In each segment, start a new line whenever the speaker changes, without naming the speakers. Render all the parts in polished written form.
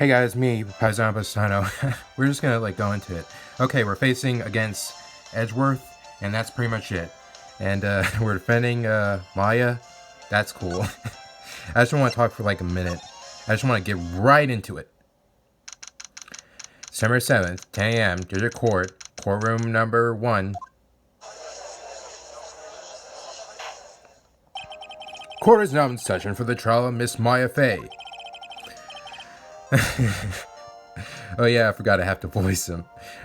Hey guys, me, Pastano. We're just gonna go into it. Okay, we're facing against Edgeworth, and that's pretty much it. And we're defending Maya. That's cool. I just want to talk for a minute. I just want to get right into it. December 7th, 10 a.m. District Court, courtroom number 1. Court is now in session for the trial of Miss Maya Fey. Oh yeah, I forgot I have to voice him.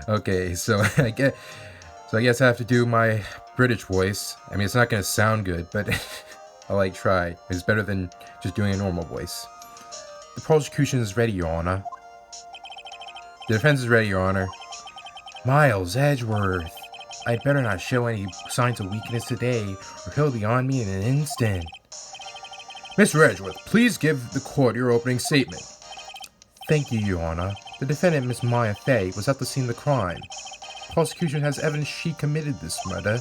Okay, so I guess I have to do my British voice. I mean, it's not gonna sound good, but I'll try. It's better than just doing a normal voice. The prosecution is ready, Your Honor. The defense is ready, Your Honor. Miles Edgeworth. I'd better not show any signs of weakness today, or he'll be on me in an instant. Mr. Edgeworth, please give the court your opening statement. Thank you, Your Honor. The defendant, Miss Maya Fey, was at the scene of the crime. The prosecution has evidence she committed this murder,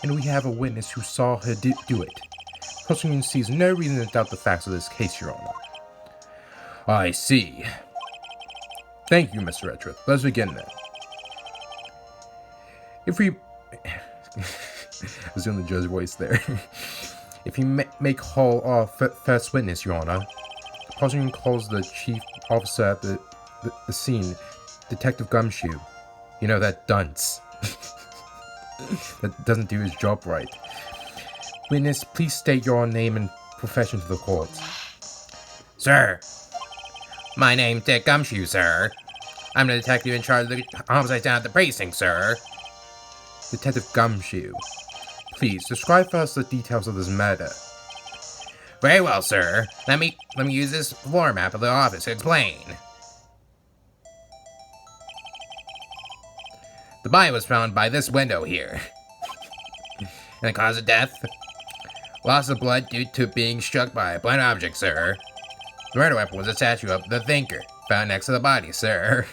and we have a witness who saw her do it. The prosecution sees no reason to doubt the facts of this case, Your Honor. I see. Thank you, Mr. Edgeworth. Let's begin then. If we... I was doing the judge voice there. If you may call our first witness, Your Honor. The prosecution calls the chief officer at the scene, Detective Gumshoe. You know, that dunce. That doesn't do his job right. Witness, please state your name and profession to the court.
Sir, my name's Dick Gumshoe, sir. I'm the detective in charge of the homicide down at the precinct, sir.
Detective Gumshoe, please describe for us the details of this murder.
Very well, sir. Let me use this floor map of the office to explain. The body was found by this window here. And the cause of death? Loss of blood due to being struck by a blunt object, sir. The murder weapon was a statue of the Thinker, found next to the body, sir.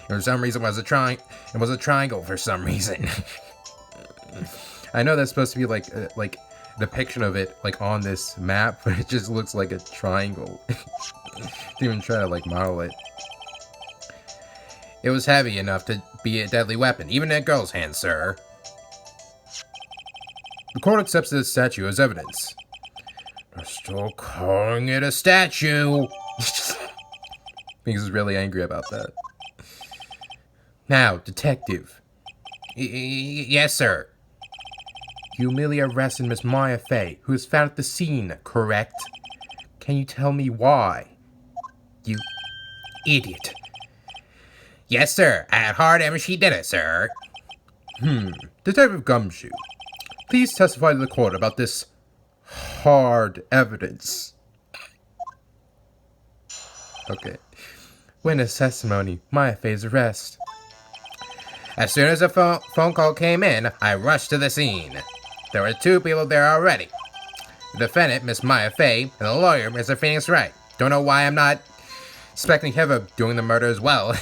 And for some reason it was a triangle for some reason.
I know that's supposed to be like a depiction of it on this map, but it just looks like a triangle. Didn't even try to model it.
It was heavy enough to be a deadly weapon, even in a girl's hand, sir.
The court accepts this statue as evidence.
They're still calling it a statue.
He's really angry about that. Now, detective.
Yes, sir.
You merely arrested Miss Maya Fey, who was found at the scene, correct? Can you tell me why?
You idiot. Yes, sir. I had hard evidence she did it, sir.
Detective Gumshoe, please testify to the court about this hard evidence. Okay. Witness testimony, Maya Fey's arrest.
As soon as the phone call came in, I rushed to the scene. There were 2 people there already. The defendant, Miss Maya Fey, and the lawyer, Mr. Phoenix Wright. Don't know why I'm not suspecting him of doing the murder as well.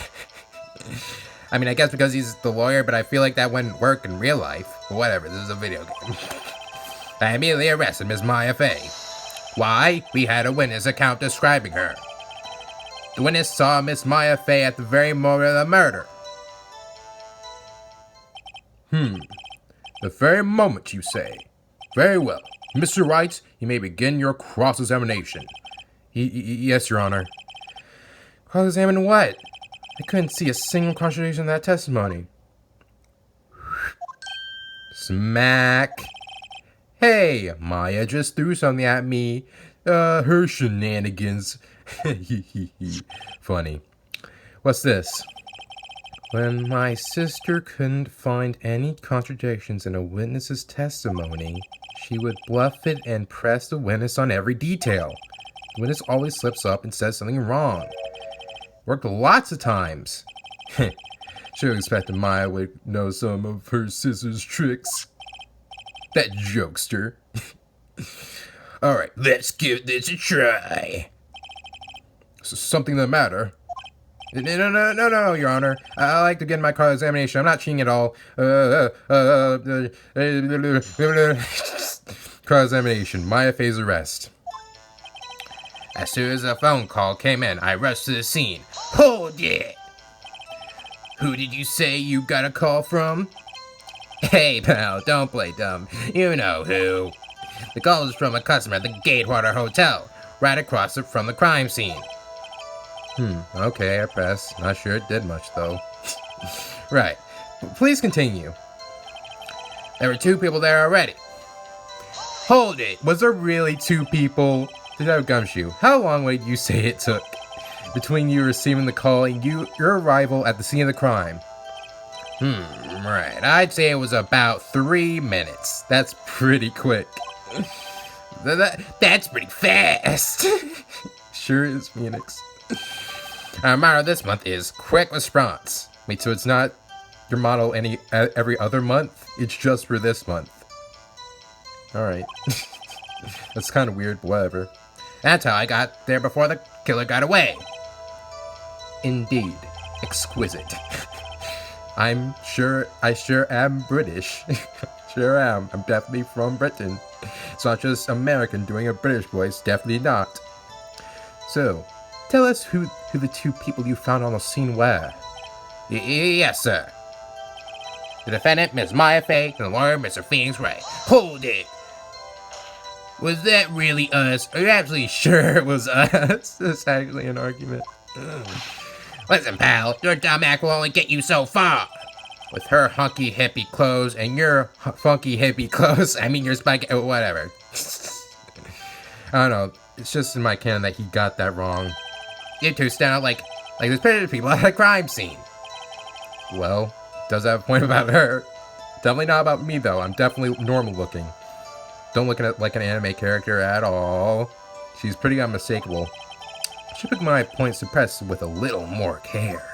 I mean, I guess because he's the lawyer, but I feel like that wouldn't work in real life. But whatever, this is a video game. I immediately arrested Miss Maya Fey. Why? We had a witness account describing her. The witness saw Miss Maya Fey at the very moment of the murder.
The very moment, you say. Very well. Mr. Wright, you may begin your cross-examination. Yes, Your Honor. Cross-examine what? I couldn't see a single contradiction in that testimony. Smack. Hey, Maya just threw something at me. Her shenanigans. Funny. What's this? When my sister couldn't find any contradictions in a witness's testimony, she would bluff it and press the witness on every detail. The witness always slips up and says something wrong. Worked lots of times. Should have expected Maya would know some of her sister's tricks. That jokester.
Alright, let's give this a try.
Something the matter? No, Your Honor. I like to get my cross-examination. I'm not cheating at all. Cross-examination. Maya Fey's arrest.
As soon as the phone call came in, I rushed to the scene. Hold it! Who did you say you got a call from? Hey, pal, don't play dumb. You know who. The call is from a customer at the Gatewater Hotel, right across from the crime scene.
Okay, I press. Not sure it did much, though.
Right. Please continue. There were 2 people there already. Hold it!
Was there really 2 people? Detective Gumshoe, how long would you say it took between you receiving the call and your arrival at the scene of the crime?
Right. I'd say it was about 3 minutes.
That's pretty quick.
That's pretty fast.
Sure is, Phoenix.
Our motto this month is quick response.
Wait, so it's not your motto every other month? It's just for this month. Alright. That's kind of weird, but whatever.
That's how I got there before the killer got away.
Indeed. Exquisite. I sure am British. Sure am. I'm definitely from Britain. It's not just American doing a British voice, definitely not. So, tell us who the 2 people you found on the scene were.
Yes, sir. The defendant, Miss Maya Fay, and the lawyer, Mr. Phoenix Wright. Hold it! Was that really us? Are you absolutely sure it was us?
It's actually an argument.
Listen, pal, your dumb act will only get you so far. With her hunky hippie clothes and your funky hippie clothes, I mean your spike, whatever.
I don't know. It's just in my canon that he got that wrong.
You 2 stand out like there's plenty people at a crime scene.
Well, does have a point about her. Definitely not about me, though. I'm definitely normal looking. Don't look at it like an anime character at all. She's pretty unmistakable. She took my point suppressed with a little more care.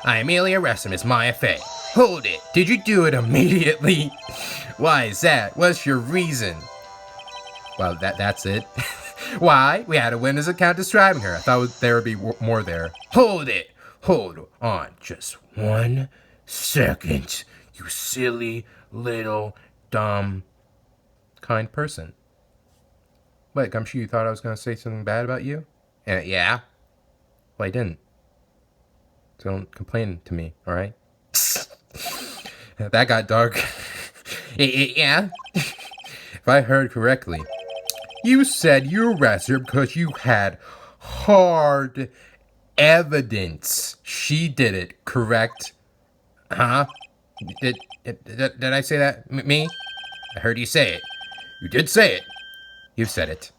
I immediately arrested Miss Maya Fay.
Hold it! Did you do it immediately? Why is that? What's your reason? Well, that's it. Why? We had a witness account describing her. I thought there would be more there.
Hold it! Hold on just 1 second, you silly little dumb
kind person. What, Gumshoe, you thought I was going to say something bad about you?
Yeah?
Well, I didn't. So don't complain to me, alright? That got dark.
Yeah?
If I heard correctly, you said you arrested her because you had hard evidence she did it, correct?
Huh? Did I say that? Me? I heard you say it. You did say it. You said it.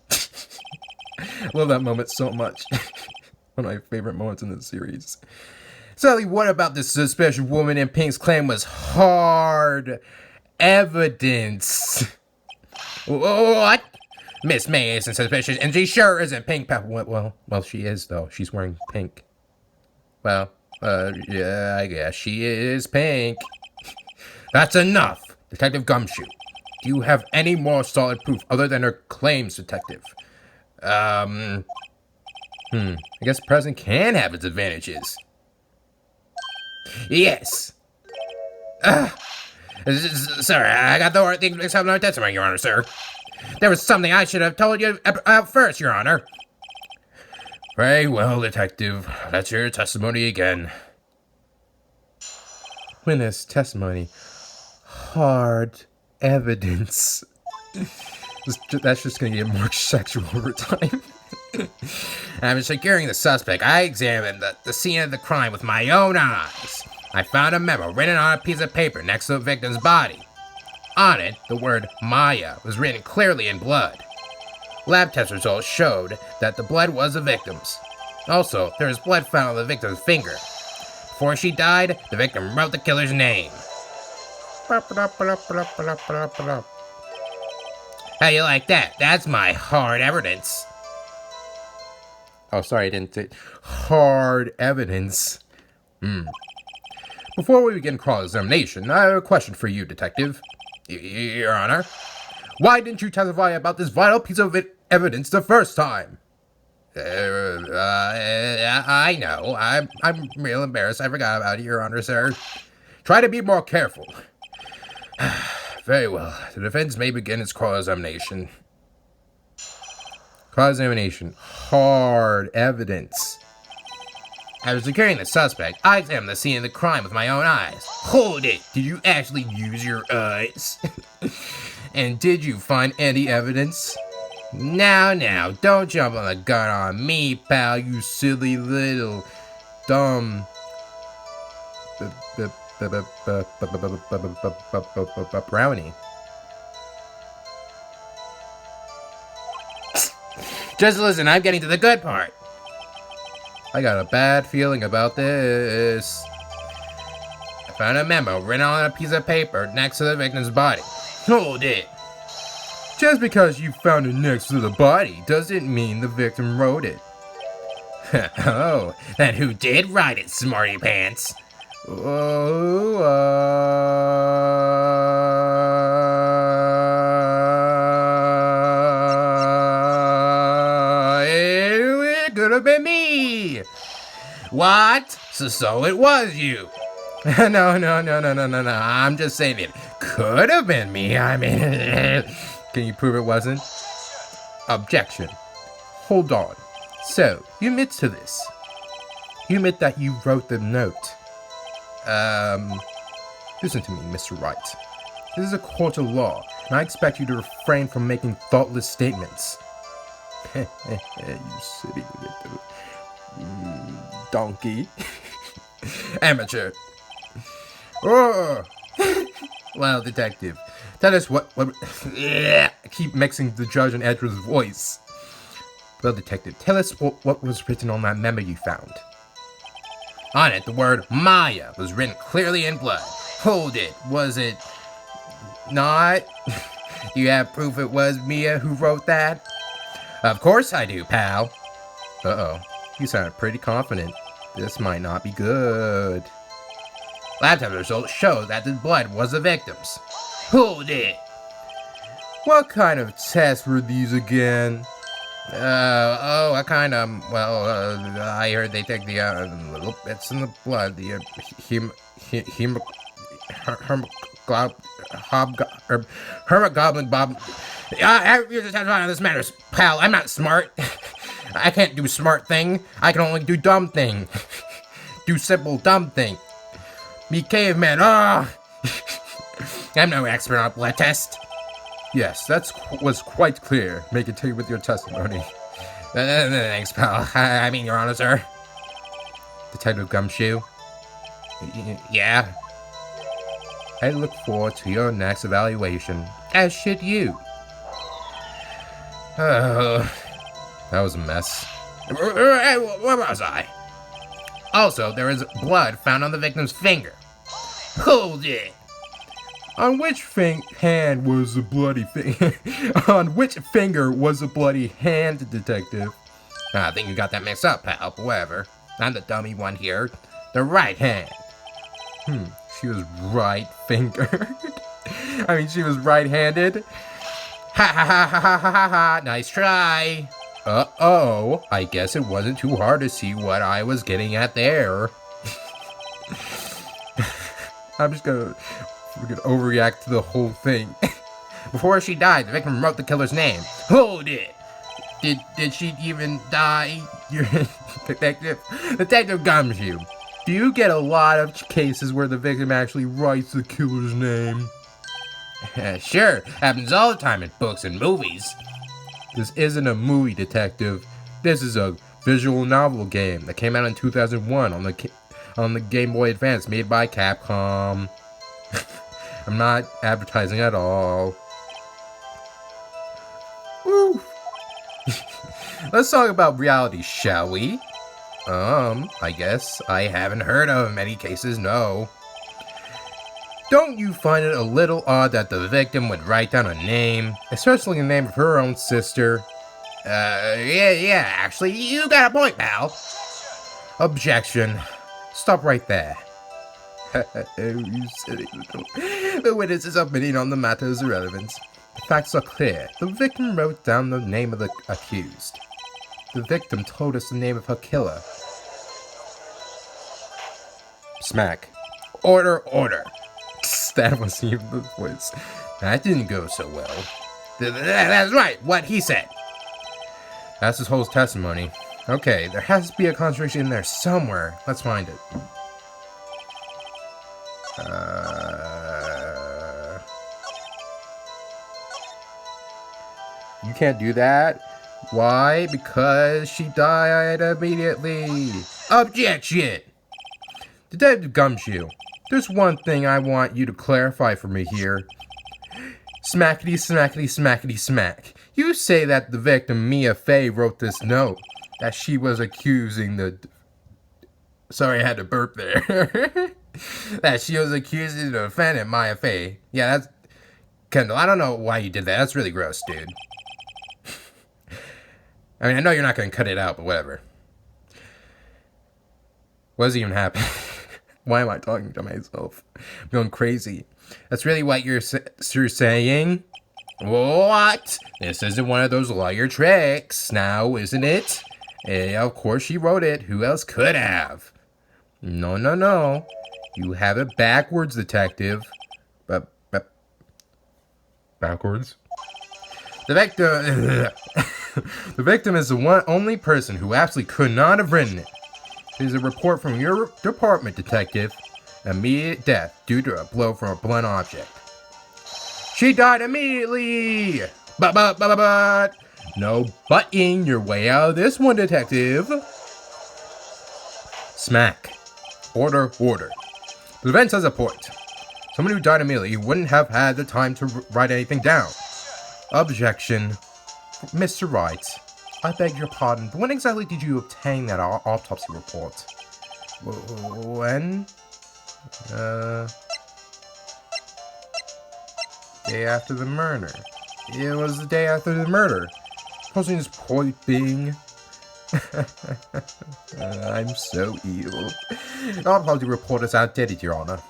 I love that moment so much. One of my favorite moments in this series. Sally, what about this suspicious woman in Pink's claim was hard evidence?
What? Miss May isn't suspicious, and she sure isn't Pink.
Well, she is, though. She's wearing pink. Well, yeah, I guess she is pink.
That's enough, Detective Gumshoe. Do you have any more solid proof other than her claims, Detective?
I guess the president can have its advantages.
Yes. Sir, I got the wrong thing mixed up in our testimony, Your Honor, sir. There was something I should have told you about first, Your Honor.
Very well, Detective. Let's hear your testimony again. Witness testimony. Hard evidence. That's just gonna get more sexual over time.
After securing the suspect, I examined the scene of the crime with my own eyes. I found a memo written on a piece of paper next to the victim's body. On it, the word Maya was written clearly in blood. Lab test results showed that the blood was the victim's. Also, there was blood found on the victim's finger. Before she died, the victim wrote the killer's name. How you like that? That's my hard evidence.
Oh, sorry, I didn't say hard evidence. Before we begin cross-examination, I have a question for you, Detective.
Your Honor?
Why didn't you testify about this vital piece of evidence the first time?
I know. I'm real embarrassed. I forgot about it, Your Honor, sir.
Try to be more careful. Very well. The defense may begin its cross-examination. Cross-examination. Hard evidence.
After securing the suspect, I examined the scene of the crime with my own eyes. Hold it! Did you actually use your eyes?
And did you find any evidence?
Now, don't jump on the gun on me, pal, you silly little dumb
brownie.
Just listen, I'm getting to the good part.
I got a bad feeling about this.
I found a memo written on a piece of paper next to the victim's body. Hold it.
Just because you found it next to the body doesn't mean the victim wrote it.
Oh, then who did write it, smarty pants?
Oh,
it could have been me. What? So it was you.
No. I'm just saying it could have been me. I mean, can you prove it wasn't? Objection. Hold on. So, you admit to this. You admit that you wrote the note. Listen to me, Mr. Wright. This is a court of law, and I expect you to refrain from making thoughtless statements. You silly little donkey. Amateur. Oh. Well, detective, tell us what I keep mixing the judge and Edgeworth's voice. Well, detective, tell us what was written on that memo you found.
On it, the word Maya was written clearly in blood. Hold it, was it not?
Do you have proof it was Mia who wrote that?
Of course I do, pal.
Uh-oh, you sound pretty confident. This might not be good.
Lab test results show that the blood was the victim's. Hold it.
What kind of tests were these again?
I heard they take the little bits in the blood, the hermogoblin bob. This matters, pal. I'm not smart. I can't do smart thing. I can only do dumb thing. Do simple dumb thing. Me caveman. I'm no expert on blood test.
Yes, was quite clear. May continue with your testimony.
Thanks, pal. I mean, Your Honor, sir.
Detective Gumshoe?
Yeah?
I look forward to your next evaluation, as should you.
Oh,
that was a mess.
Where was I? Also, there is blood found on the victim's finger. Hold it.
On which hand was the bloody On which finger was the bloody hand, detective?
I think you got that mixed up, pal, but whatever. I'm the dummy one here. The right hand.
She was right-fingered. I mean, she was right-handed.
Ha. Nice try.
Uh-oh. I guess it wasn't too hard to see what I was getting at there. I'm just gonna... We're gonna overreact to the whole thing.
Before she died, the victim wrote the killer's name. Hold it. Did she even die?
Detective Gumshoe, do you get a lot of cases where the victim actually writes the killer's name?
Sure, happens all the time in books and movies.
This isn't a movie, detective. This is a visual novel game that came out in 2001 on the Game Boy Advance made by Capcom. I'm not advertising at all. Woo! Let's talk about reality, shall we? I guess I haven't heard of many cases, no. Don't you find it a little odd that the victim would write down a name, especially the name of her own sister?
Yeah, actually, you got a point, pal.
Objection. Stop right there. You silly little... The witness's opinion on the matter is irrelevant. The facts are clear. The victim wrote down the name of the accused. The victim told us the name of her killer. Smack.
Order.
That wasn't even the voice. That didn't go so well.
That's right, what he said.
That's his whole testimony. Okay, there has to be a contradiction in there somewhere. Let's find it. You can't do that. Why? Because she died immediately. Objection! Detective Gumshoe, there's one thing I want you to clarify for me here. Smackety, smackety, smackety, smack. You say that the victim, Mia Fey, wrote this note. That she was accusing the... Sorry, I had to burp there. That she was accusing the defendant, Mia Fey. Yeah, that's... Kendall, I don't know why you did that. That's really gross, dude. I mean, I know you're not going to cut it out, but whatever. What does even happen? Why am I talking to myself? I'm going crazy. That's really what you're saying? What? This isn't one of those lawyer tricks now, isn't it? Of course she wrote it. Who else could have? No, no, no. You have it backwards, detective. Backwards? The victim... The victim is the only person who absolutely could not have written it. It is a report from your department, detective. Immediate death due to a blow from a blunt object. She died immediately! But. No butting your way out of this one, detective. Smack. Order. The event says a point. Someone who died immediately wouldn't have had the time to write anything down. Objection. Mr. Wright, I beg your pardon, but when exactly did you obtain that autopsy report? When? Day after the murder. It was the day after the murder. Posing his point being... I'm so evil. The autopsy report is outdated, Your Honor.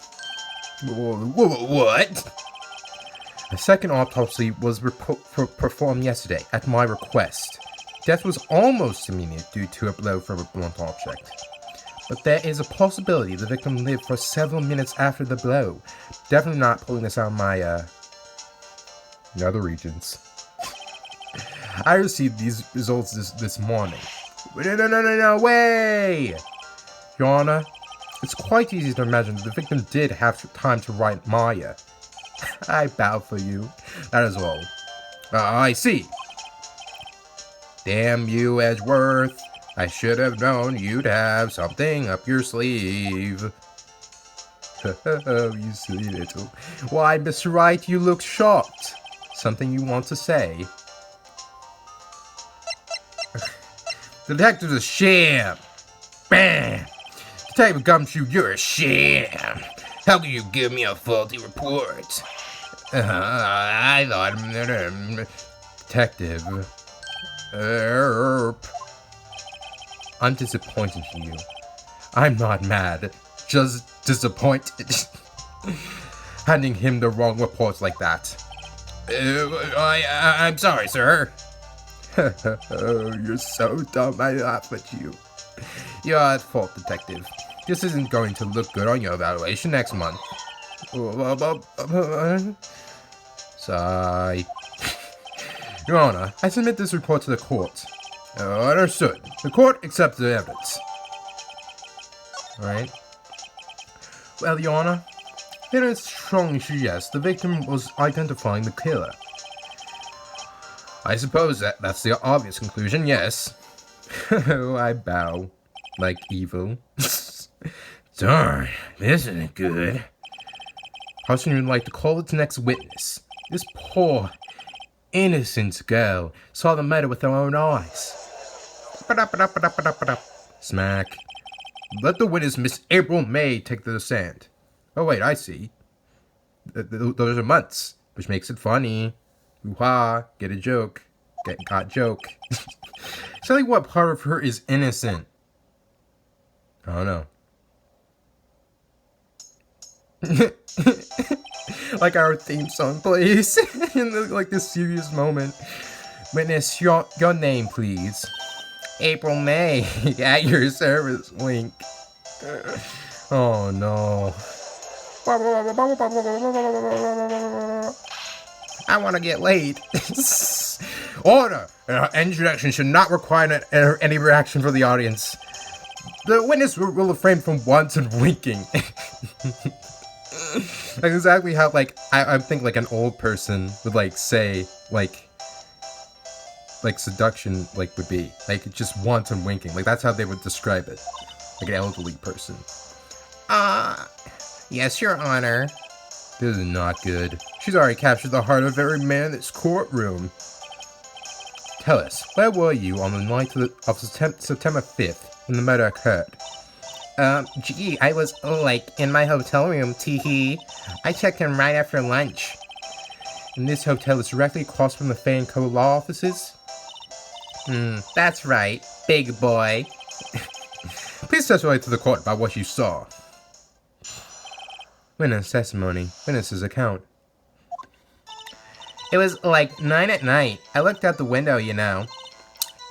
What? A second autopsy was performed yesterday, at my request. Death was almost immediate due to a blow from a blunt object. But there is a possibility the victim lived for several minutes after the blow. Definitely not pulling this out of my, nether regions. I received these results this morning. No way! Your Honor, it's quite easy to imagine that the victim did have time to write Maya. I bow for you. That is all. I see. Damn you, Edgeworth. I should have known you'd have something up your sleeve. Oh, you silly little. Why, Mr. Wright, you look shocked. Something you want to say? The detective's a sham. Bam! Detective Gumshoe, you're a sham. How can you give me a faulty report? I thought... Detective... I'm disappointed in you. I'm not mad. Just disappointed. Handing him the wrong reports like that. I'm sorry, sir. Oh, you're so dumb. I laugh at you. You're at fault, detective. This isn't going to look good on your evaluation next month. Sigh. Your Honor, I submit this report to the court. Understood. The court accepts the evidence. Alright. Well, Your Honor, there is strong issue, yes. The victim was identifying the killer. I suppose that's the obvious conclusion, yes. Oh, I bow. Like evil. Darn, this isn't good. How soon would you like to call its next witness? This poor, innocent girl saw the murder with her own eyes. Smack. Let the witness, Miss April May, take the stand. Oh wait, I see. Those are months, which makes it funny. Hoo-ha, get a joke. Got joke. Tell me what part of her is innocent. I don't know. Like our theme song plays in this serious moment. Witness, your name, please. April May, at your service, wink. Oh no. I want to get laid. Order! Introduction should not require any reaction from the audience. The witness will refrain from wanton winking. Like exactly how, like, I think, like, an old person would, like, say, like seduction, like, would be. Like, just wanton winking. Like, that's how they would describe it. Like an elderly person.
Yes, Your Honor.
This is not good. She's already captured the heart of every man in this courtroom. Tell us, where were you on the night of September 5th when the murder occurred?
Gee, I was, like, in my hotel room, teehee. I checked in right after lunch.
And this hotel is directly across from the Fan Co. law offices?
That's right, big boy.
Please testify to the court about what you saw. Witness testimony. Witness's account.
It was like 9 at night. I looked out the window, you know.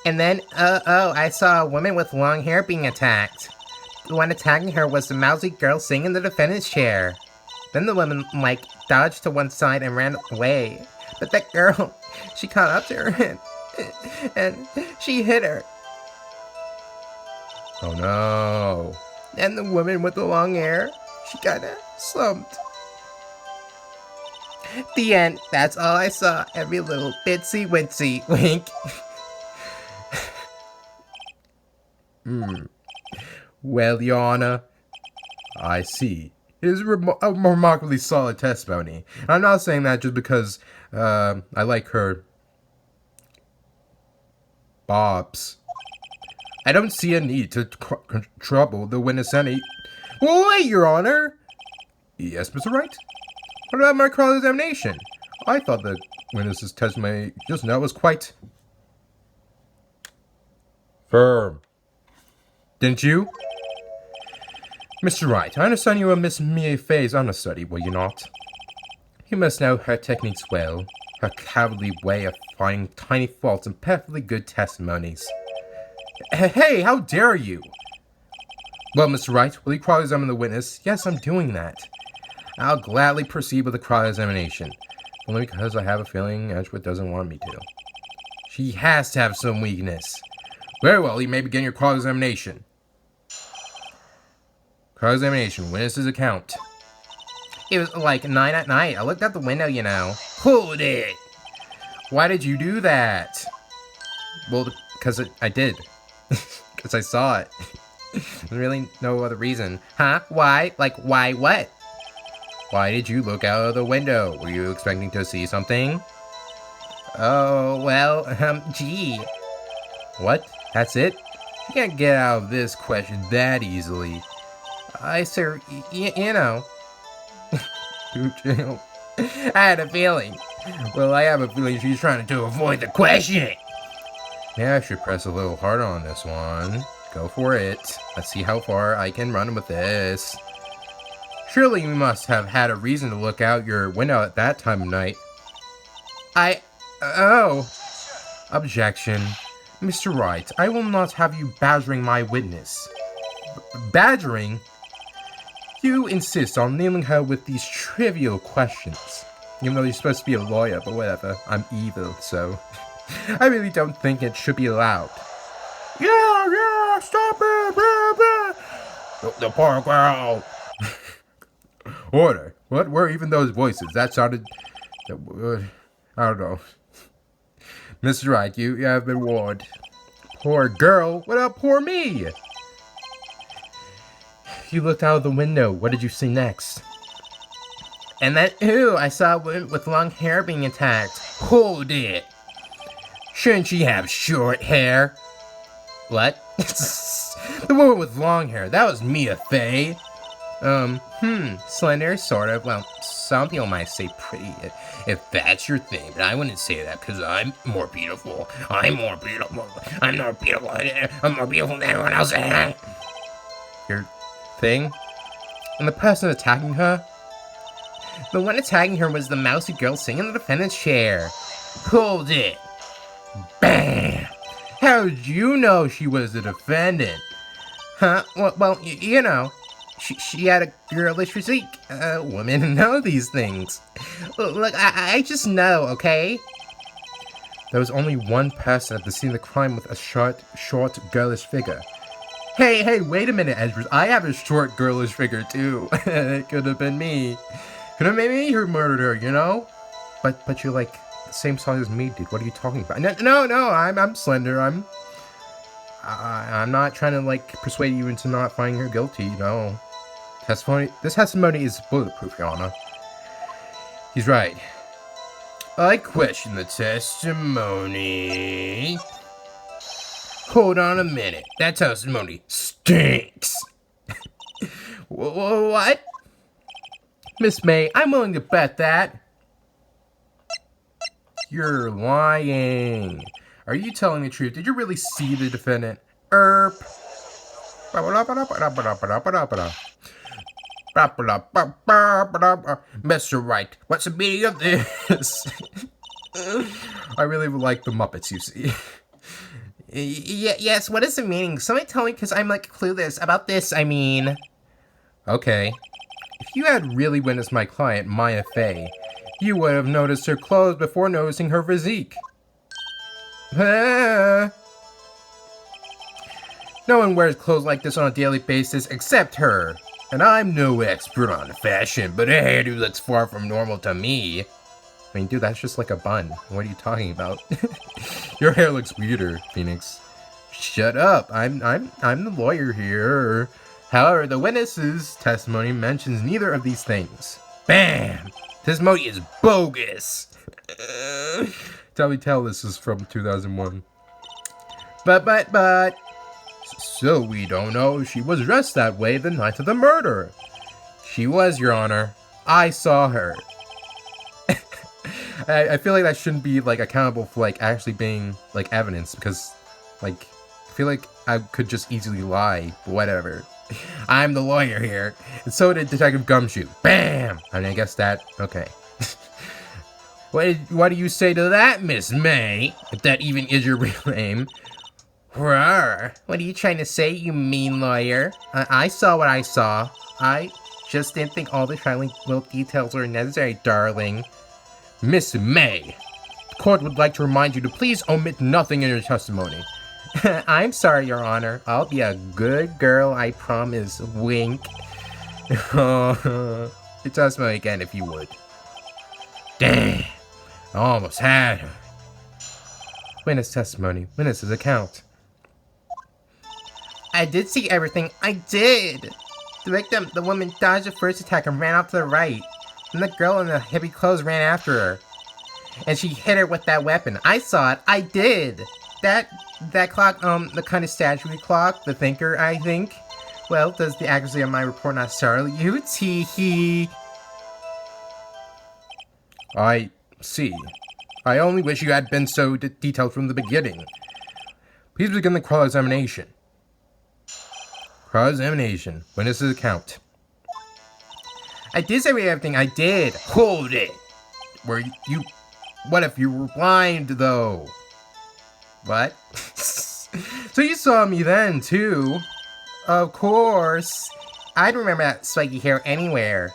And then, I saw a woman with long hair being attacked. The one attacking her was the mousy girl sitting in the defendant's chair. Then the woman, like, dodged to one side and ran away. But that girl, she caught up to her and she hit her.
Oh no.
And the woman with the long hair, she kinda slumped. The end. That's all I saw. Every little bitsy witsy wink.
Well, Your Honor, I see. It is a remarkably solid testimony. And I'm not saying that just because I like her bobs. I don't see a need to trouble the witness any. Wait, Your Honor! Yes, Mr. Wright? What about my cross-examination? I thought the witness's testimony just now was quite firm. Didn't you? Mr. Wright, I understand you were Miss Mia Fey's understudy, were you not? You must know her techniques well, her cowardly way of finding tiny faults in perfectly good testimonies. Hey, how dare you? Well, Mr. Wright, will you cross-examine the witness? Yes, I'm doing that. I'll gladly proceed with the cross-examination, only because I have a feeling Edgeworth doesn't want me to. She has to have some weakness. Very well, you may begin your cross-examination. Cross-examination, witness's account.
It was like 9 at night. I looked out the window, you know.
Hold it! Why did you do that? Well, because I did. Because I saw it.
There's really no other reason. Huh? Why? Like, why what?
Why did you look out of the window? Were you expecting to see something?
Oh, well, gee.
What? That's it? You can't get out of this question that easily.
Sir, you know.
I
had a feeling.
Well, I have a feeling she's trying to avoid the question. Yeah, I should press a little harder on this one. Go for it. Let's see how far I can run with this. Surely you must have had a reason to look out your window at that time of night. Objection. Mr. Wright, I will not have you badgering my witness. Badgering? You insist on nailing her with these trivial questions. Even though you're supposed to be a lawyer, but whatever. I'm evil, so I really don't think it should be allowed. Yeah, stop it! Blah, blah. The poor girl! Order. What were even those voices? That sounded... I don't know. Mr. Wright, you have been warned. Poor girl? What about poor me? You looked out of the window. What did you see next?
And then, I saw a woman with long hair being attacked.
Hold it. Shouldn't she have short hair?
What?
The woman with long hair. That was Mia Fey.
Slender, sort of. Well, some people might say pretty, if that's your thing, but I wouldn't say that because I'm more beautiful. I'm more beautiful. I'm more beautiful. I'm more beautiful than everyone else.
Your thing? And the person attacking her?
The one attacking her was the mousy girl sitting in the defendant's chair.
Hold it. Bam! How did you know she was the defendant?
Huh? Well, you know. She had a girlish physique. Women know these things. Look, I just know, okay?
There was only one person at the scene of the crime with a short, girlish figure. Hey, wait a minute, Edgeworth. I have a short, girlish figure, too. It could have been me. Could have been me who murdered her, you know? But you're, like, the same size as me, dude. What are you talking about? No, I'm slender. I'm not trying to, like, persuade you into not finding her guilty, no. This testimony is bulletproof, Your Honor. He's right. I question the testimony. Hold on a minute. That testimony stinks. What? Miss May, I'm willing to bet that. You're lying. Are you telling the truth? Did you really see the defendant? Mr. Wright, what's the meaning of this? I really like the Muppets, you see.
Yes, what is the meaning? Somebody tell me, because I'm, like, clueless about this, I mean.
Okay. If you had really witnessed my client, Maya Fey, you would have noticed her clothes before noticing her physique. No one wears clothes like this on a daily basis except her. And I'm no expert on fashion, but a hairdo looks far from normal to me. I mean, dude, that's just like a bun. What are you talking about? Your hair looks weirder, Phoenix. Shut up. I'm the lawyer here. However, the witness's testimony mentions neither of these things. Bam! Testimony is bogus. Tell this is from 2001. But. So we don't know if she was dressed that way the night of the murder. She was, Your Honor. I saw her. I feel like that shouldn't be, like, accountable for, like, actually being, like, evidence, because, like, I feel like I could just easily lie, but whatever. I'm the lawyer here, and so did Detective Gumshoe. Bam! I mean, I guess that, okay. What do you say to that, Miss May? If that even is your real name.
Rawr. What are you trying to say, you mean lawyer? I saw what I saw. I just didn't think all the trifling little details were necessary, darling.
Miss May, the court would like to remind you to please omit nothing in your testimony.
I'm sorry, Your Honor. I'll be a good girl, I promise. Wink.
Your testimony again, if you would. Damn, I almost had her. Witness testimony. Witness's account.
I did see everything. I did. The victim, the woman, dodged the first attack and ran off to the right. And the girl in the hippie clothes ran after her. And she hit her with that weapon. I saw it. I did. That clock, the kind of statuary clock, the thinker, I think. Well, does the accuracy of my report not startle you? Tee-hee.
I see. I only wish you had been so detailed from the beginning. Please begin the cross-examination. Cross-examination. Witness's account.
I did say everything. I did.
Hold it. What if you were blind, though?
What?
So you saw me then, too.
Of course. I'd remember that spiky hair anywhere.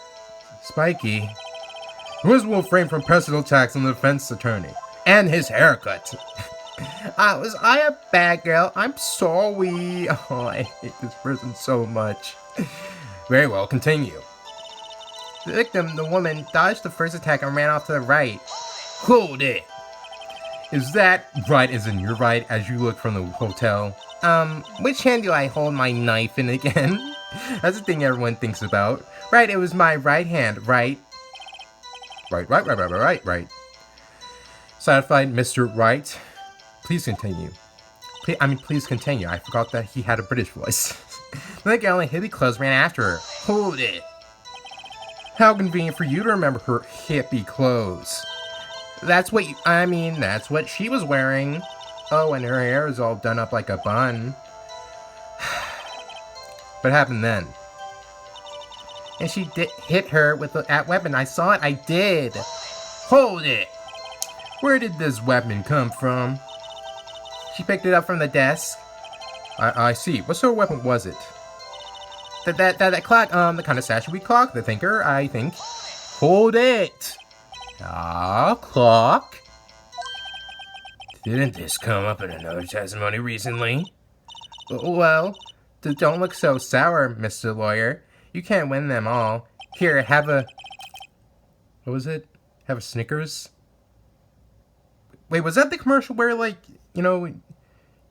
Spiky? Invisible frame from personal attacks on the defense attorney. And his haircut.
Was I a bad girl? I'm sorry. Oh, I hate this person so much.
Very well, continue.
The victim, the woman, dodged the first attack and ran off to the right.
Hold it. Is that right as in your right as you look from the hotel?
Which hand do I hold my knife in again? That's the thing everyone thinks about. Right, it was my right hand, right?
Right. Satisfied, Mr. Wright? Please continue. Please continue. I forgot that he had a British voice.
The girl in hippie clothes ran after her. Hold it.
How convenient for you to remember her hippie clothes.
That's what she was wearing. Oh, and her hair is all done up like a bun.
What happened then?
And she hit her with that weapon. I saw it. I did.
Hold it. Where did this weapon come from?
She picked it up from the desk.
I see. What sort of weapon was it?
That clock, the kind of statuary clock, the thinker, I think. Hold it.
Clock?
Didn't this come up in another testimony recently? Well, don't look so sour, Mr. Lawyer. You can't win them all. Here, have a...
What was it? Have a Snickers? Wait, was that the commercial where, like, I'm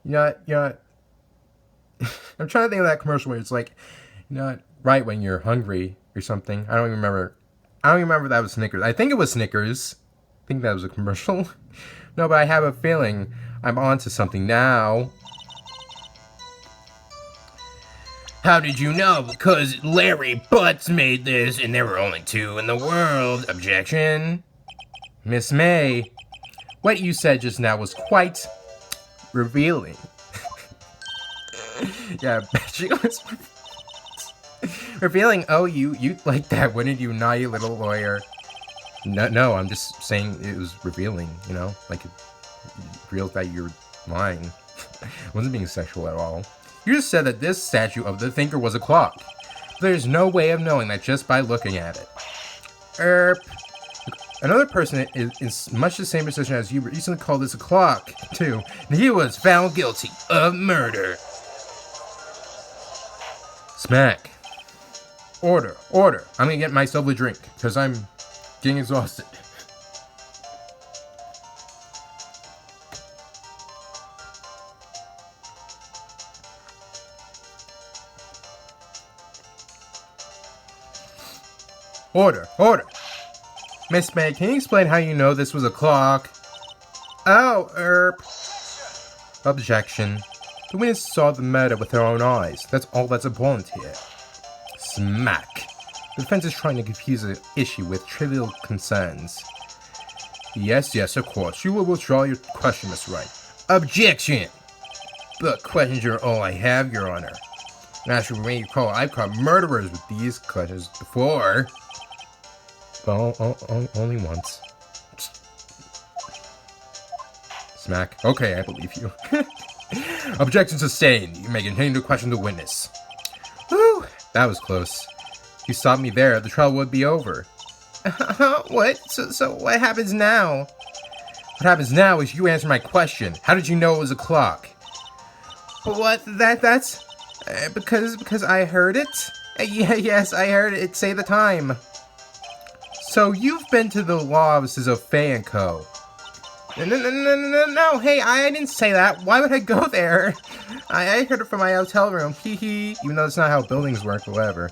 trying to think of that commercial where it's like, you're not right when you're hungry or something. I don't even remember if that was Snickers. I think it was Snickers. I think that was a commercial. No, but I have a feeling I'm onto something now.
How did you know? Because Larry Butts made this, and there were only 2 in the world. Objection.
Miss May, what you said just now was quite revealing. Yeah, I bet she was revealing. Oh, you like that, wouldn't you, naughty little lawyer? No, I'm just saying it was revealing, like it reveals that you're lying. I wasn't being sexual at all. You just said that this statue of the thinker was a clock. There's no way of knowing that just by looking at it. Another person in much the same position as you recently called this a clock, too. And he was found guilty of murder. Smack. Order. I'm gonna get myself a drink, because I'm getting exhausted. Order. Miss May, can you explain how you know this was a clock? Oh, Objection. The witness saw the murder with her own eyes. That's all that's important here. Smack. The defense is trying to confuse the issue with trivial concerns. Yes, of course. You will withdraw your question, Miss Wright. Objection! But questions are all I have, Your Honor. Naturally, when you call, I've caught murderers with these questions before. Well, only once. Smack. Okay, I believe you. Objection sustained. You may continue to question the witness. Whew, that was close. If you stopped me there, the trial would be over. What? So what happens now? What happens now is you answer my question. How did you know it was a clock? What? That's... because I heard it? Yes, I heard it say the time. So you've been to the law offices of Fay & Co. No, hey, I didn't say that. Why would I go there? I heard it from my hotel room, hee. Even though it's not how buildings work, but whatever.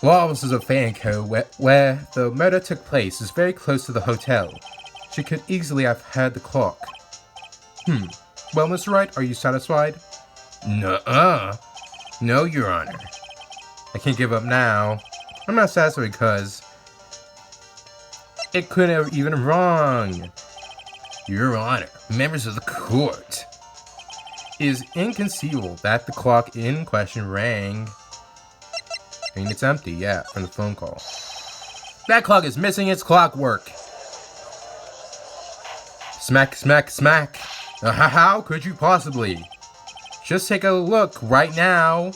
Law offices of Fay & Co., where the murder took place, is very close to the hotel. She could easily have had the clock. Well, Mr. Wright, are you satisfied? Nuh-uh. No, Your Honor. I can't give up now. I'm not satisfied because... it could have even wrong. Your Honor, members of the court. It is inconceivable that the clock in question rang. I mean, it's empty, yeah, from the phone call. That clock is missing its clockwork. Smack. How could you possibly? Just take a look right now.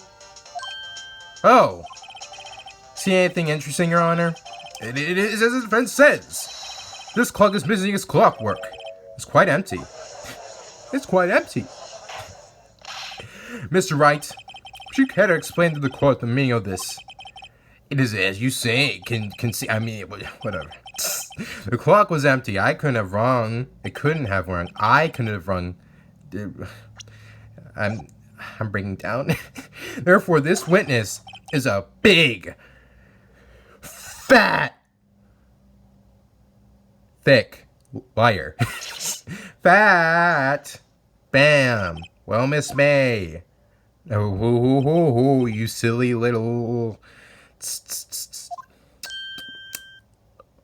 Oh. See anything interesting, Your Honor? It is as the defense says. This clock is missing its clockwork. It's quite empty. Mr. Wright, would you care to explain to the court the meaning of this? It is as you say. Can see. I mean, whatever. The clock was empty. I couldn't have rung. It couldn't have rung. I couldn't have rung. I'm breaking down. Therefore, this witness is a big, fat, thick liar. Fat. Bam. Well, Miss May. Oh, you silly little...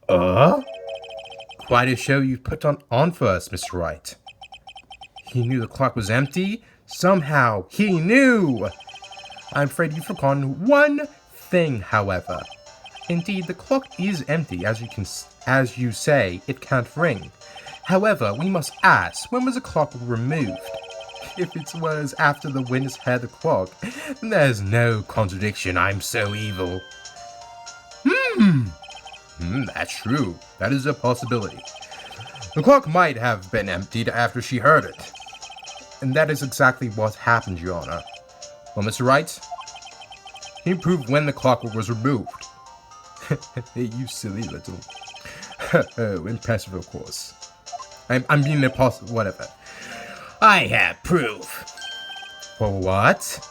Quite a show you've put on for us, Mr. Wright. He knew the clock was empty? Somehow, he knew! I'm afraid you've forgotten one thing, however. Indeed, the clock is empty, as you say, it can't ring. However, we must ask, when was the clock removed? If it was after the witness had the clock, then there's no contradiction. I'm so evil. That's true. That is a possibility. The clock might have been emptied after she heard it. And that is exactly what happened, Your Honor. Well, Mr. Wright, can you prove when the clockwork was removed? Hey, you silly little... impressive, of course. I'm being impossible, whatever.
I have proof.
Well, what?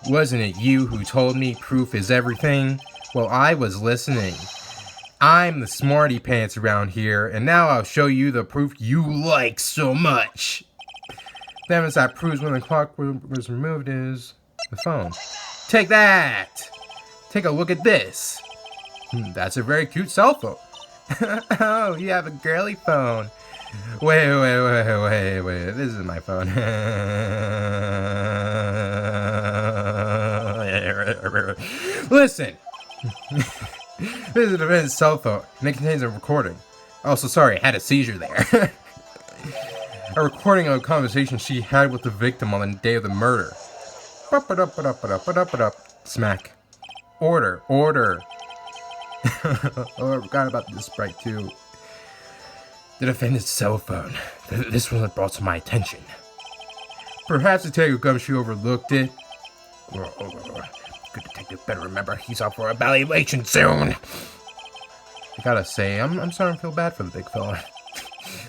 Wasn't it you who told me proof is everything? Well, I was listening. I'm the smarty pants around here, and now I'll show you the proof you like so much. The evidence that proves when the clock was removed is the phone. Take that! Take a look at this. That's a very cute cell phone. Oh, you have a girly phone. Wait. This is my phone. Listen. This is a defendant's cell phone, and it contains a recording. Also, sorry, I had a seizure there. A recording of a conversation she had with the victim on the day of the murder. Smack. Order. Oh, I forgot about this Wright too. The defendant's cell phone. This wasn't brought to my attention. Perhaps the detective gumshoe overlooked it.
Good detective better remember he's up for evaluation soon.
I gotta say, I'm starting to feel bad for the big fella.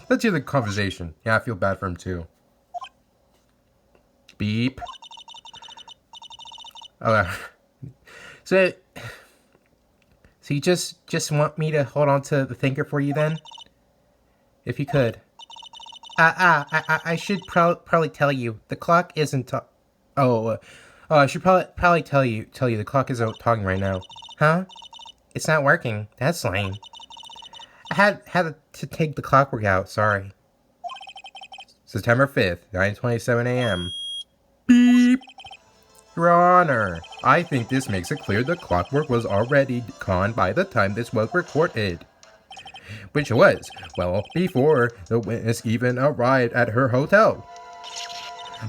Let's hear the conversation. Yeah, I feel bad for him too. Beep. Oh, so you just want me to hold on to the thinker for you then? If you could. I should probably tell you the clock isn't. I should probably tell you the clock isn't talking right now. Huh? It's not working. That's lame. I had to take the clockwork out. Sorry. September 5th, 9:27 a.m. Beep. Your Honor, I think this makes it clear the clockwork was already gone by the time this was recorded. Which was, well, before the witness even arrived at her hotel.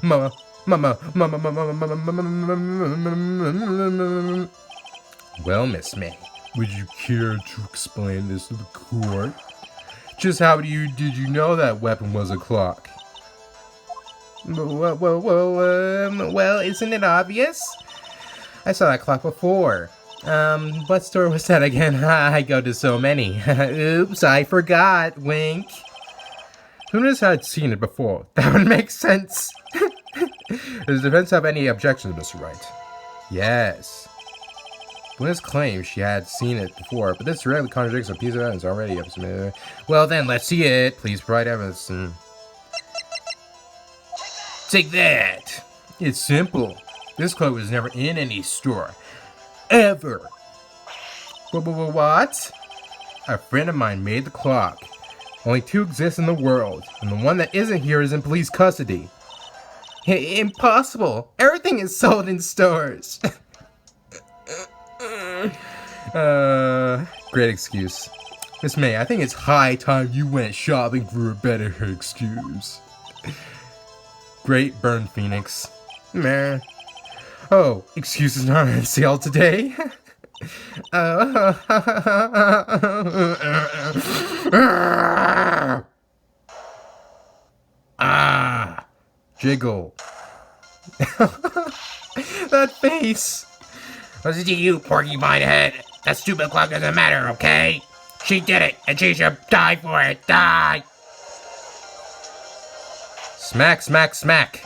Well, Miss May, would you care to explain this to the court? Just how did you know that weapon was a clock? Well, isn't it obvious? I saw that clock before. What store was that again? I go to so many. Oops, I forgot. Wink. Who knows how I'd seen it before? That would make sense. Does the defense have any objections, Mr. Wright? Yes. Witness claims she had seen it before, but this directly contradicts a piece of evidence already submitted. Well then, let's see it. Please provide evidence.
Take that.
It's simple. This cloak was never in any store. Ever. What? A friend of mine made the clock. Only two exist in the world, and the one that isn't here is in police custody. Impossible. Everything is sold in stores. Great excuse. Miss May, I think it's high time you went shopping for a better excuse. Great burn, Phoenix. Meh. Oh, excuses not on sale today? Jiggle. That face.
Listen to you, porcupine head. That stupid clock doesn't matter, okay? She did it, and she should die for it. Die!
Smack, smack, smack.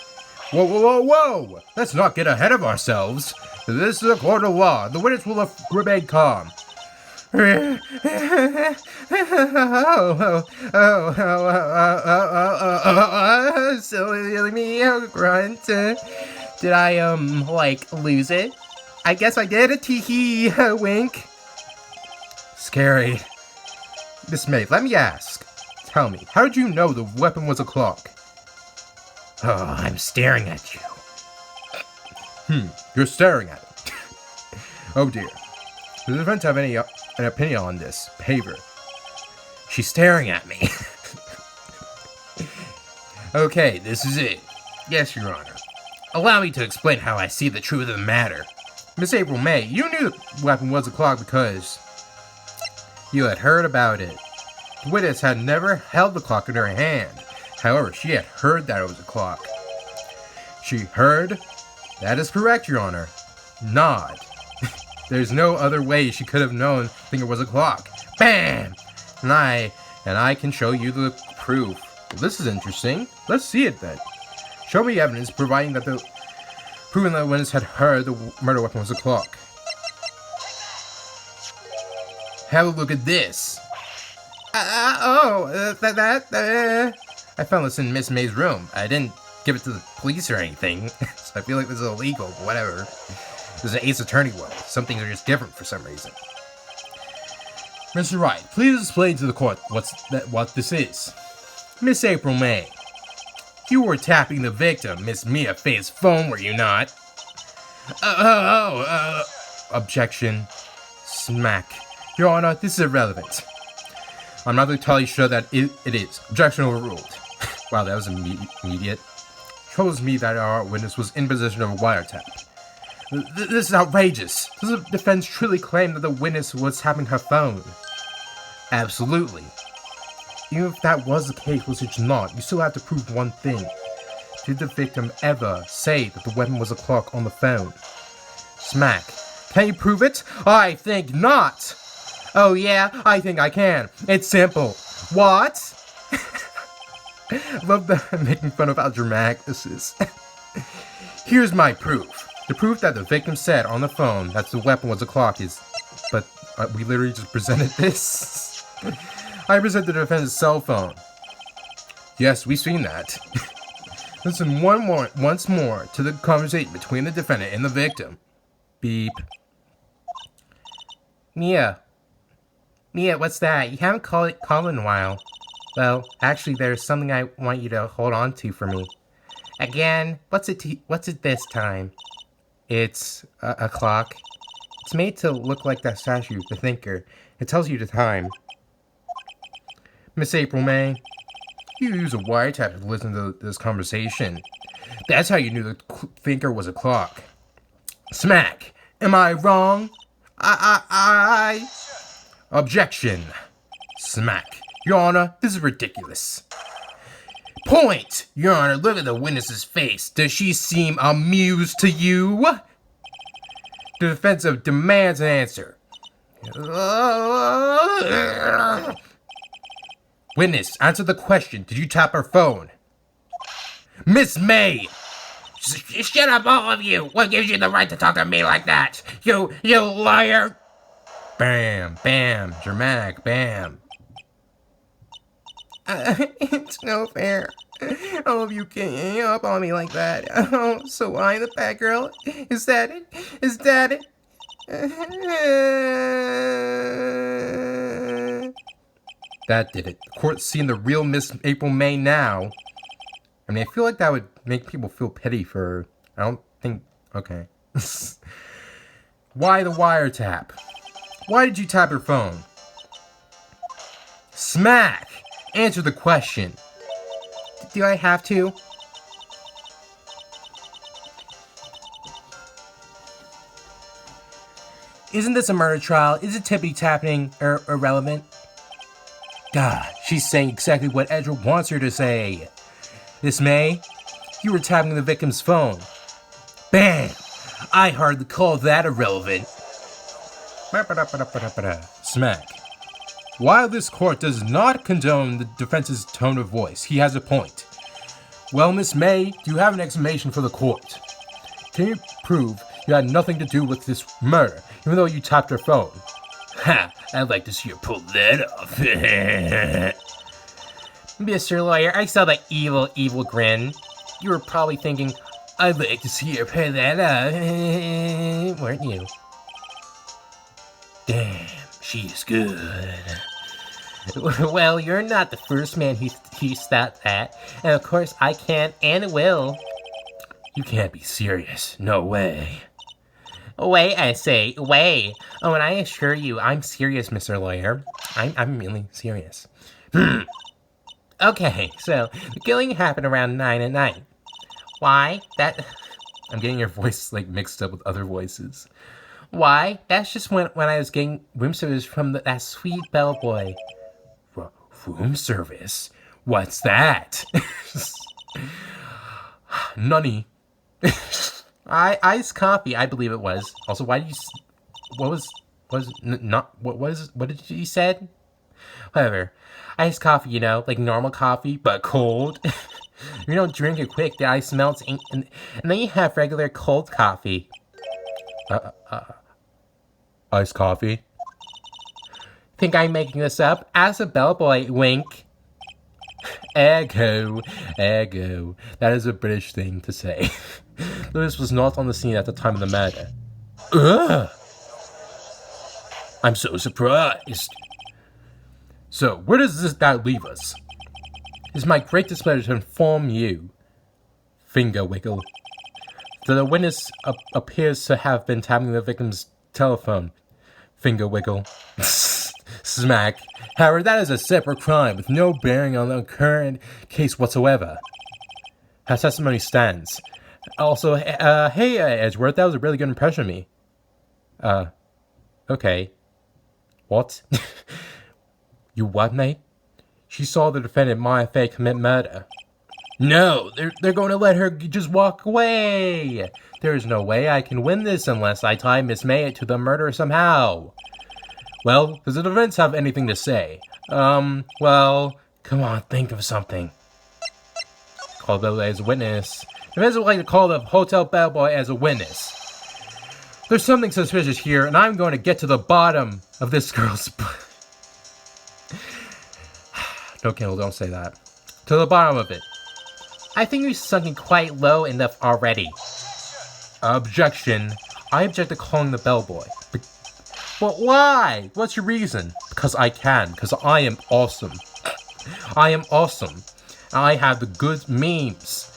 Whoa. Let's not get ahead of ourselves. This is a court of law. The witness will remain calm. Silly me, grunt. Did I, lose it? I guess I did a tee-hee, wink. Scary. Miss May, let me ask. Tell me, how did you know the weapon was a clock?
Oh, I'm staring at you.
You're staring at it. Oh dear. Does the defense have an opinion on this behavior?
She's staring at me.
Okay, this is it. Yes, Your Honor.
Allow me to explain how I see the truth of the matter.
Miss April May, you knew the weapon was a clock because you had heard about it. The witness had never held the clock in her hand. However, she had heard that it was a clock. She heard? That is correct, Your Honor. Nod. There's no other way she could have known the finger was a clock. Bam! And I can show you the proof. Well, this is interesting. Let's see it then. Show me evidence proving that the witness had heard the murder weapon was a clock. Have a look at this. I found this in Miss May's room. I didn't give it to the police or anything, so I feel like this is illegal, but whatever. This is an Ace Attorney one. Some things are just different for some reason. Mr. Wright, please explain to the court what this is. Miss April May, you were tapping the victim, Miss Mia Faye's phone, were you not? Objection. Smack. Your Honor, this is irrelevant. I'm not entirely sure that it is. Objection overruled. Wow, that was immediate. Troubles me that our witness was in possession of a wiretap. This is outrageous. Does the defense truly claim that the witness was tapping her phone? Absolutely. Even if that was the case, which it's not, you still have to prove one thing. Did the victim ever say that the weapon was a clock on the phone? Smack. Can you prove it? I think not! Oh yeah, I think I can. It's simple. What? I love that making fun of how dramatic this is. Here's my proof. The proof that the victim said on the phone that the weapon was a clock is... But we literally just presented this. I presented the defendant's cell phone. Yes, we've seen that. Listen once more to the conversation between the defendant and the victim. Beep. Mia, what's that? You haven't called in a while. Well, actually, there's something I want you to hold on to for me. Again? What's it this time? It's a clock. It's made to look like that statue, the thinker. It tells you the time. Miss April May, you use a wiretap to listen to this conversation. That's how you knew the thinker was a clock. Smack! Am I wrong? Objection. Smack. Your Honor, this is ridiculous. Point! Your Honor, look at the witness's face. Does she seem amused to you? The defensive demands an answer. Witness, answer the question. Did you tap her phone? Miss May! Shut up, all of you! What gives you the right to talk to me like that? You liar! Bam, bam, dramatic, bam. It's no fair. All of you gang up on me like that. Oh, so I'm the bad girl? Is that it? Is that it? That did it. The court's seen the real Miss April May now. I mean, I feel like that would make people feel pity for her. I don't think... Okay. Why the wiretap? Why did you tap her phone? Smack! Answer the question. Do I have to? Isn't this a murder trial? Is it tippity-tapping irrelevant? God, she's saying exactly what Edgeworth wants her to say. Miss May, you were tapping the victim's phone. Bam! I hardly call that irrelevant. Smack. While this court does not condone the defense's tone of voice, he has a point. Well, Miss May, do you have an explanation for the court? Can you prove you had nothing to do with this murder, even though you tapped her phone? Ha! I'd like to see you pull that off. Mr. Lawyer, I saw that evil grin. You were probably thinking, I'd like to see you pull that off. Weren't you? Damn, she's good. Well, you're not the first man who's thought that. And of course, I can and will. You can't be serious. No way. Way, I say. Way. Oh, and I assure you, I'm serious, Mr. Lawyer. I'm really serious. Okay, so the killing happened around 9 at night. Why? I'm getting your voice, like, mixed up with other voices. Why? That's just when I was getting room service from that sweet bellboy. Room service? What's that? Nunny. Iced coffee, I believe it was. Also, why did you... What did you said? Whatever. Iced coffee, you know, like normal coffee, but cold. You don't drink it quick, the ice melts, and then you have regular cold coffee. Iced coffee? Think I'm making this up? Ask a bellboy, wink. Ego. That is a British thing to say. Lewis was not on the scene at the time of the murder. Ugh! I'm so surprised. So, where does that leave us? It's my great displeasure to inform you, finger wiggle, that the witness appears to have been tapping the victim's telephone, finger wiggle, smack. However, that is a separate crime with no bearing on the current case whatsoever. Her testimony stands. Also, hey, Edgeworth, that was a really good impression of me. Okay. What? You what, mate? She saw the defendant, Maya Fey, commit murder. No, they're going to let her just walk away. There's no way I can win this unless I tie Miss May to the murder somehow. Well, does the defense have anything to say? Well, come on, think of something. Call the bellboy as a witness. The defense would like to call the hotel bellboy as a witness. There's something suspicious here, and I'm going to get to the bottom of this girl's... No, Kendall, don't say that. To the bottom of it. I think you've sunk in quite low enough already. Objection. I object to calling the bellboy. But why? What's your reason? Because I can. Because I am awesome. I am awesome. I have the good memes.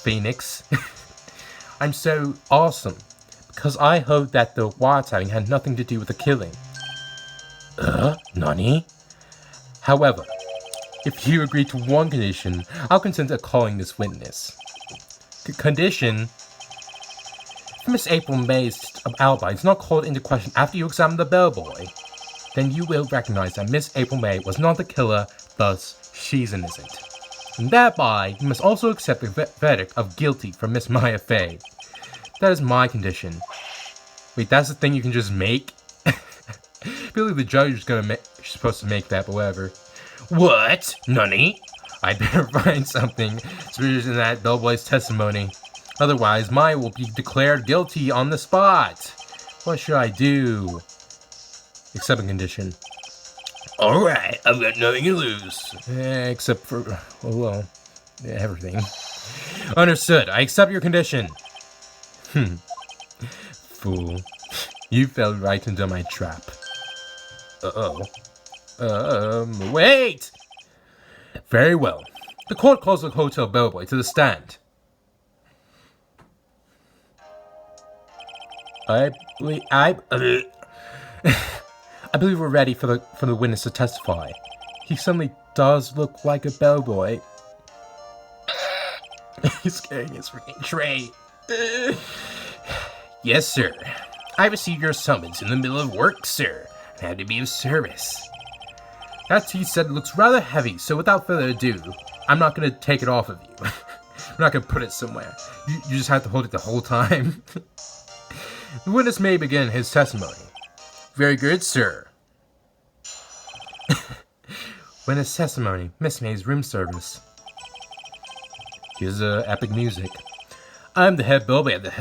Phoenix. I'm so awesome. Because I hope that the wiretapping had nothing to do with the killing. Nani? However, if you agree to one condition, I'll consent to calling this witness. Condition: if Miss April May's alibi is not called into question after you examine the bellboy, then you will recognize that Miss April May was not the killer, thus she's innocent. And thereby, you must also accept the verdict of guilty for Miss Maya Fey. That is my condition. Wait, that's the thing you can just make? I feel like the judge is supposed to make that, but whatever. What? Nunny? I better find something suspicious in that bellboy's testimony. Otherwise, Maya will be declared guilty on the spot. What should I do? Accept a condition. Alright, I've got nothing to lose. Except for, everything. Understood. I accept your condition. Fool. You fell right into my trap. Wait! Very well. The court calls the hotel bellboy to the stand. I believe we're ready for the witness to testify. He suddenly does look like a bellboy. He's carrying his freaking tray. Yes, sir. I received your summons in the middle of work, sir. I had to be of service. That tea set looks rather heavy, so without further ado, I'm not going to take it off of you. I'm not going to put it somewhere. You just have to hold it the whole time. The witness may begin his testimony. Very good, sir. Witness testimony. Miss May's room service. Here's epic music. I'm the head bellboy at the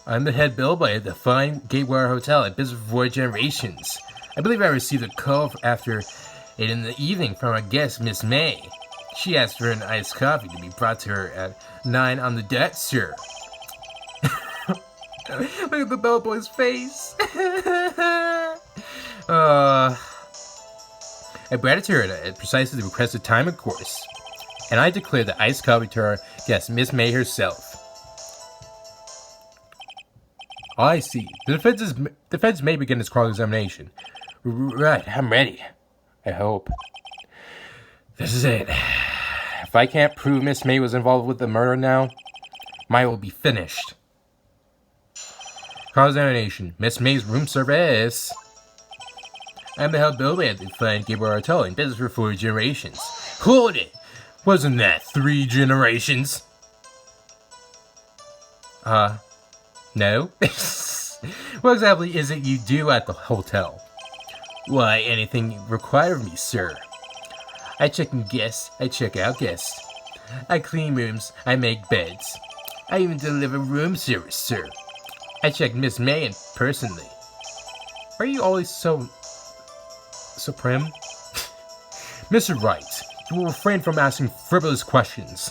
I'm the head bellboy at the fine Gateway Hotel at Business for 4 Generations. I believe I received a call after it in the evening from our guest, Miss May. She asked for an iced coffee to be brought to her at 9 on the dot, sir. Look at the bellboy's face. I brought it to her at precisely the requested time, of course. And I declared the iced coffee to her guest, Miss May herself. I see. The defense may begin its cross-examination. Right, I'm ready. I hope. This is it. If I can't prove Miss May was involved with the murder now, mine will be finished. Cross-examination. Miss May's room service. I'm the head bellboy at the fine Gabriel Hotel in business for 4 generations. Hold it! Wasn't that 3 generations? No? What exactly is it you do at the hotel? Why, anything required of me, sir. I check in guests, I check out guests. I clean rooms, I make beds. I even deliver room service, sir. I check Miss May in personally. Are you always so prim? Mr. Wright, you will refrain from asking frivolous questions.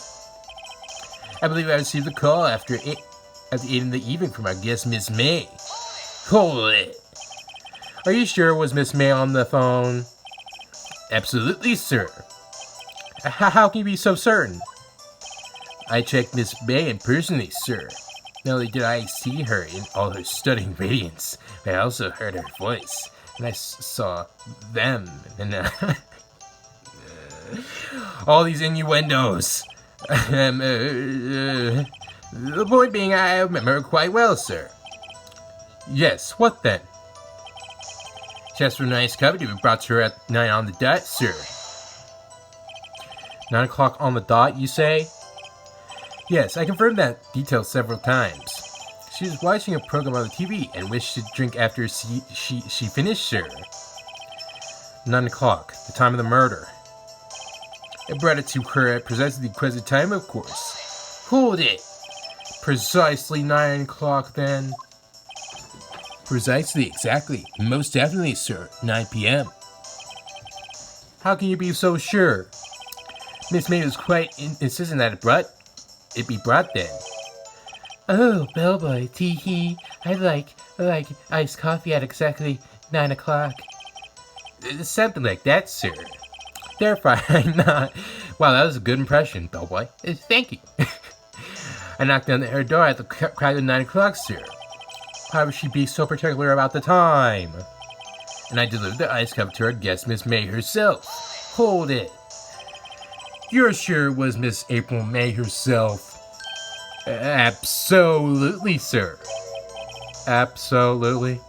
I believe I received a call at 8 in the evening from our guest, Miss May. Hold it. Are you sure it was Miss May on the phone? Absolutely, sir. How can you be so certain? I checked Miss May in personally, sir. Not only did I see her in all her stunning radiance, but I also heard her voice, and I saw them, and all these innuendos. The point being, I remember her quite well, sir. Yes, what then? She asked for a nice cup to be brought to her at 9 on the dot, sir. 9 o'clock on the dot, you say? Yes, I confirmed that detail several times. She was watching a program on the TV and wished to drink after she finished, sir. 9 o'clock, the time of the murder. I brought it to her at precisely the requested time, of course. Hold it! Precisely 9 o'clock, then? Precisely, exactly. Most definitely, sir. 9 p.m. How can you be so sure? Miss May was quite insistent that it be brought then. Oh, bellboy, tee-hee. I like iced coffee at exactly 9 o'clock. Something like that, sir. Therefore, I'm not. Wow, that was a good impression, bellboy. Thank you. I knocked on her door at the crack of 9 o'clock, sir. Why would she be so particular about the time? And I delivered the ice cup to our guest, Miss May herself. Hold it. You're sure it was Miss April May herself? Absolutely, sir. Absolutely.